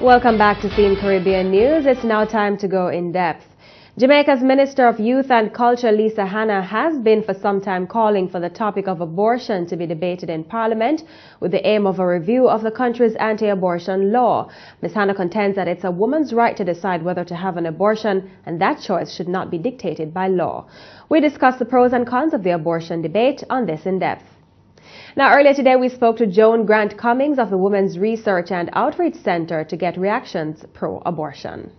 Welcome back to CEEN Caribbean News. It's now time to go in depth. Jamaica's Minister of Youth and Culture, Lisa Hanna, has been for some time calling for the topic of abortion to be debated in Parliament with the aim of a review of the country's anti-abortion law. Ms. Hanna contends that it's a woman's right to decide whether to have an abortion, and that choice should not be dictated by law. We discuss the pros and cons of the abortion debate on this in depth. Now, earlier today, we spoke to Joan Grant Cummings of the Women's Research and Outreach Center to get reactions pro-abortion.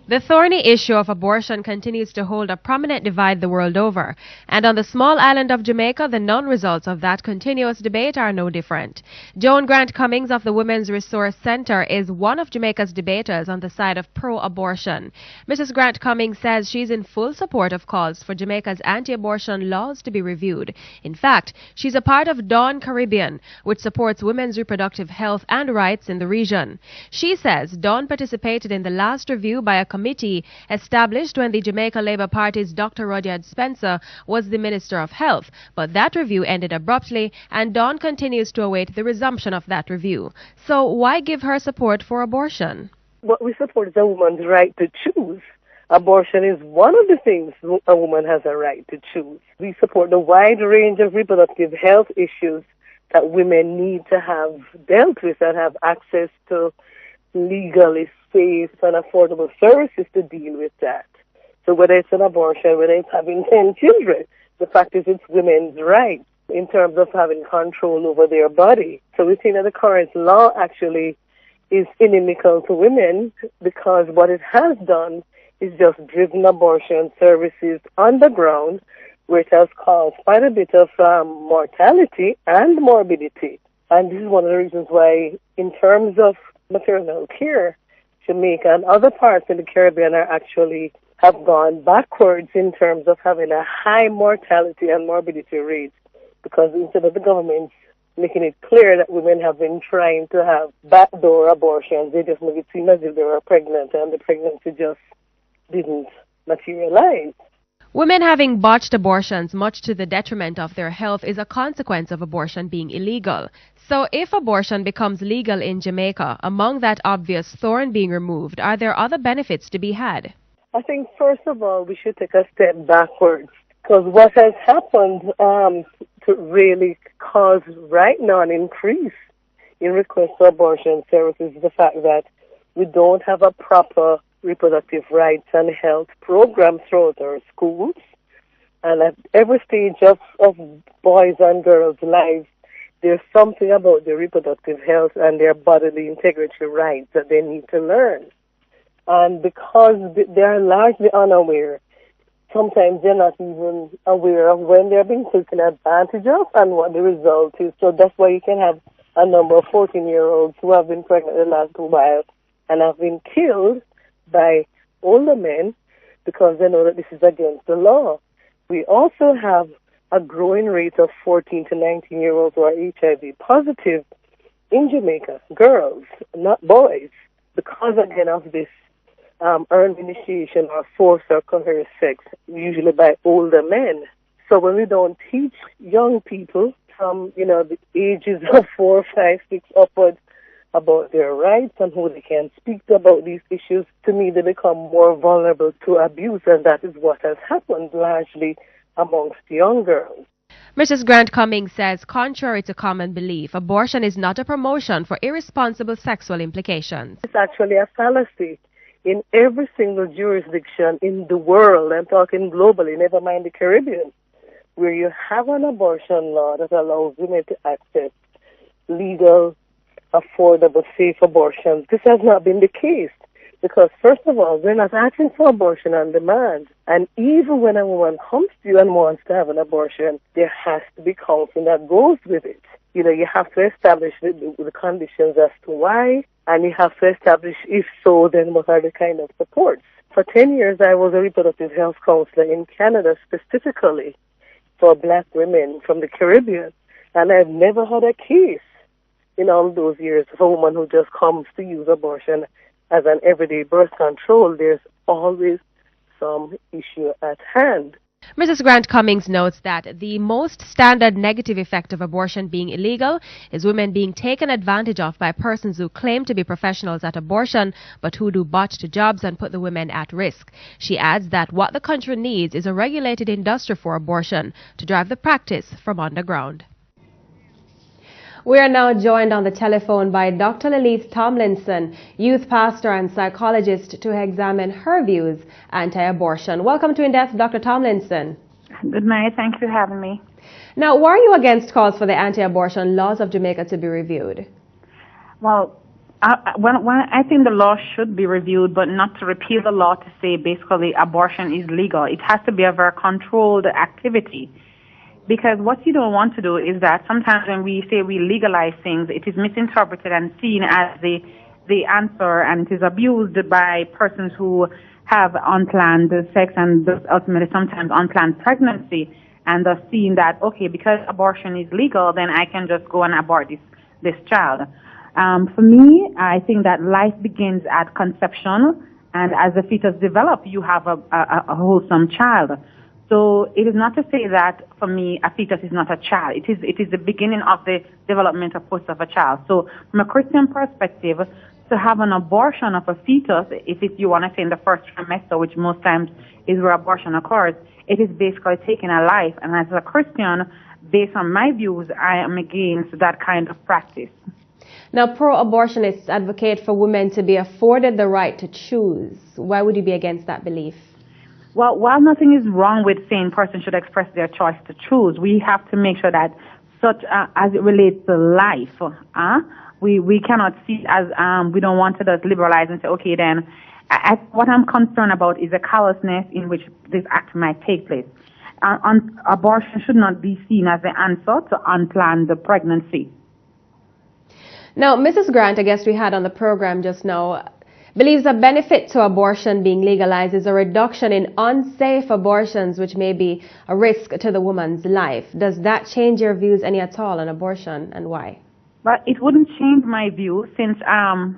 The thorny issue of abortion continues to hold a prominent divide the world over, and on the small island of Jamaica, the non-results of that continuous debate are no different. Joan Grant Cummings of the Women's Resource Center is one of Jamaica's debaters on the side of pro-abortion. Mrs. Grant Cummings says she's in full support of calls for Jamaica's anti-abortion laws to be reviewed. In fact, she's a part of Dawn Caribbean, which supports women's reproductive health and rights in the region. She says Dawn participated in the last review by a committee established when the Jamaica Labour Party's Dr. Rudyard Spencer was the Minister of Health, but that review ended abruptly, and Dawn continues to await the resumption of that review. So why give her support for abortion? What we support is a woman's right to choose. Abortion is one of the things a woman has a right to choose. We support the wide range of reproductive health issues that women need to have dealt with and have access to legally safe and affordable services to deal with that. So whether it's an abortion, whether it's having 10 children, the fact is it's women's right in terms of having control over their body. So we think that the current law actually is inimical to women because what it has done is just driven abortion services underground, which has caused quite a bit of mortality and morbidity. And this is one of the reasons why, in terms of maternal care, Jamaica and other parts in the Caribbean have gone backwards in terms of having a high mortality and morbidity rate, because instead of the government making it clear that women have been trying to have backdoor abortions, they just make it seem as if they were pregnant and the pregnancy just didn't materialize. Women having botched abortions, much to the detriment of their health, is a consequence of abortion being illegal. So if abortion becomes legal in Jamaica, among that obvious thorn being removed, are there other benefits to be had? I think, first of all, we should take a step backwards, because what has happened to really cause right now an increase in requests for abortion services is the fact that we don't have a proper reproductive rights and health program throughout our schools. And at every stage of boys and girls' lives, there's something about their reproductive health and their bodily integrity rights that they need to learn. And because they are largely unaware, sometimes they're not even aware of when they're being taken advantage of and what the result is. So that's why you can have a number of 14-year-olds who have been pregnant the last while and have been killed by older men because they know that this is against the law. We also have a growing rate of 14 to 19-year-olds who are HIV positive in Jamaica, girls, not boys, because again of this earned initiation or forced or coerced sex, usually by older men. So when we don't teach young people from, the ages of 4, 5, 6 upwards about their rights and who they can speak to about these issues, to me they become more vulnerable to abuse, and that is what has happened largely amongst young girls. Mrs. Grant Cummings says, contrary to common belief, abortion is not a promotion for irresponsible sexual implications. It's actually a fallacy. In every single jurisdiction in the world, I'm talking globally, never mind the Caribbean, where you have an abortion law that allows women to access legal, affordable, safe abortions, this has not been the case. Because, first of all, we're not asking for abortion on demand. And even when a woman comes to you and wants to have an abortion, there has to be counseling that goes with it. You have to establish the conditions as to why, and you have to establish, if so, then what are the kind of supports. For 10 years, I was a reproductive health counselor in Canada, specifically for black women from the Caribbean. And I've never had a case in all those years of a woman who just comes to use abortion as an everyday birth control. There's always some issue at hand. Mrs. Grant Cummings notes that the most standard negative effect of abortion being illegal is women being taken advantage of by persons who claim to be professionals at abortion but who do botched jobs and put the women at risk. She adds that what the country needs is a regulated industry for abortion to drive the practice from underground. We are now joined on the telephone by Dr. Lilith Tomlinson, youth pastor and psychologist, to examine her views anti-abortion. Welcome to In Depth, Dr. Tomlinson. Good night. Thank you for having me. Now, why are you against calls for the anti-abortion laws of Jamaica to be reviewed? Well, I think the law should be reviewed, but not to repeal the law to say basically abortion is legal. It has to be a very controlled activity. Because what you don't want to do is that sometimes when we say we legalize things, it is misinterpreted and seen as the answer, and it is abused by persons who have unplanned sex and ultimately sometimes unplanned pregnancy, and thus seeing that, okay, because abortion is legal, then I can just go and abort this child. For me, I think that life begins at conception, and as the fetus develop, you have a wholesome child. So it is not to say that, for me, a fetus is not a child. It is the beginning of the developmental process of a child. So from a Christian perspective, to have an abortion of a fetus, if you want to say in the first trimester, which most times is where abortion occurs, it is basically taking a life. And as a Christian, based on my views, I am against that kind of practice. Now, pro-abortionists advocate for women to be afforded the right to choose. Why would you be against that belief? Well, while nothing is wrong with saying persons should express their choice to choose, we have to make sure that such as it relates to life, we cannot see it as we don't want to just liberalize and say, okay, then what I'm concerned about is the callousness in which this act might take place. Abortion should not be seen as the answer to unplanned pregnancy. Now, Mrs. Grant, a guest we had on the program just now, believes a benefit to abortion being legalized is a reduction in unsafe abortions, which may be a risk to the woman's life. Does that change your views any at all on abortion, and why? But it wouldn't change my view, since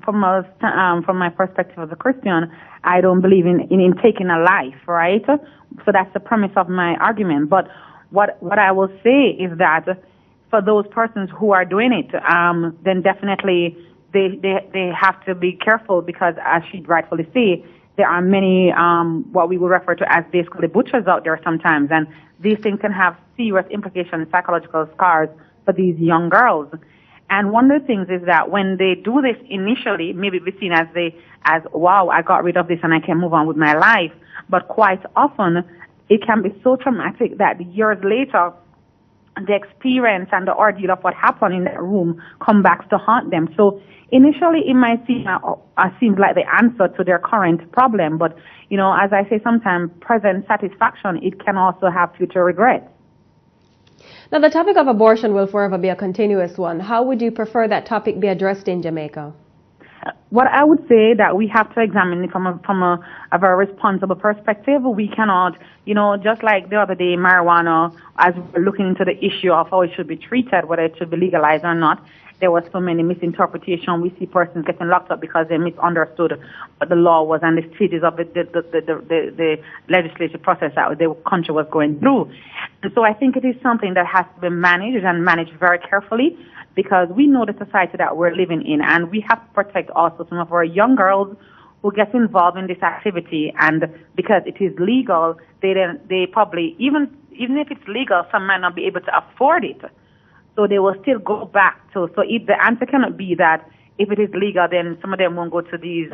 from my perspective as a Christian, I don't believe in taking a life, right? So that's the premise of my argument. But what I will say is that for those persons who are doing it, then definitely they have to be careful, because as she rightfully say, there are many what we would refer to as basically butchers out there sometimes, and these things can have serious implications, psychological scars for these young girls. And one of the things is that when they do this initially, maybe it be seen as wow, I got rid of this and I can move on with my life. But quite often, it can be so traumatic that years later, the experience and the ordeal of what happened in that room come back to haunt them. So initially, it might seem like the answer to their current problem, but as I say, sometimes present satisfaction, it can also have future regrets. Now, the topic of abortion will forever be a continuous one. How would you prefer that topic be addressed in Jamaica? What I would say that we have to examine it from a very responsible perspective. We cannot, just like the other day, marijuana, as we're looking into the issue of how it should be treated, whether it should be legalized or not, there was so many misinterpretations. We see persons getting locked up because they misunderstood what the law was and the stages of the legislative process that the country was going through. And so I think it is something that has to be managed and managed very carefully, because we know the society that we're living in, and we have to protect also some of our young girls who get involved in this activity. And because it is legal, they probably, even if it's legal, some might not be able to afford it. So they will still go back to, so if the answer cannot be that if it is legal, then some of them won't go to these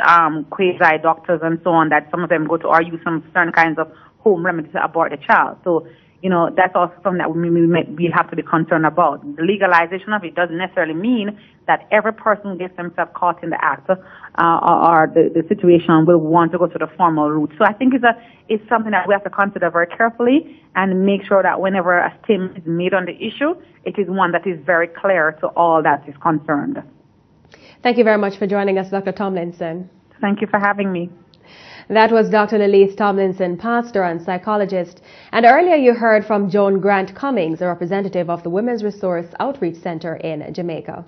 quasi doctors and so on, that some of them go to, or use some certain kinds of home remedies to abort the child. So, that's also something that we have to be concerned about. The legalization of it doesn't necessarily mean that every person gets themselves caught in the act or the situation will want to go to the formal route. So I think it's something that we have to consider very carefully and make sure that whenever a statement is made on the issue, it is one that is very clear to all that is concerned. Thank you very much for joining us, Dr. Tomlinson. Thank you for having me. That was Dr. Lilith Tomlinson, pastor and psychologist. And earlier you heard from Joan Grant Cummings, a representative of the Women's Resource Outreach Center in Jamaica.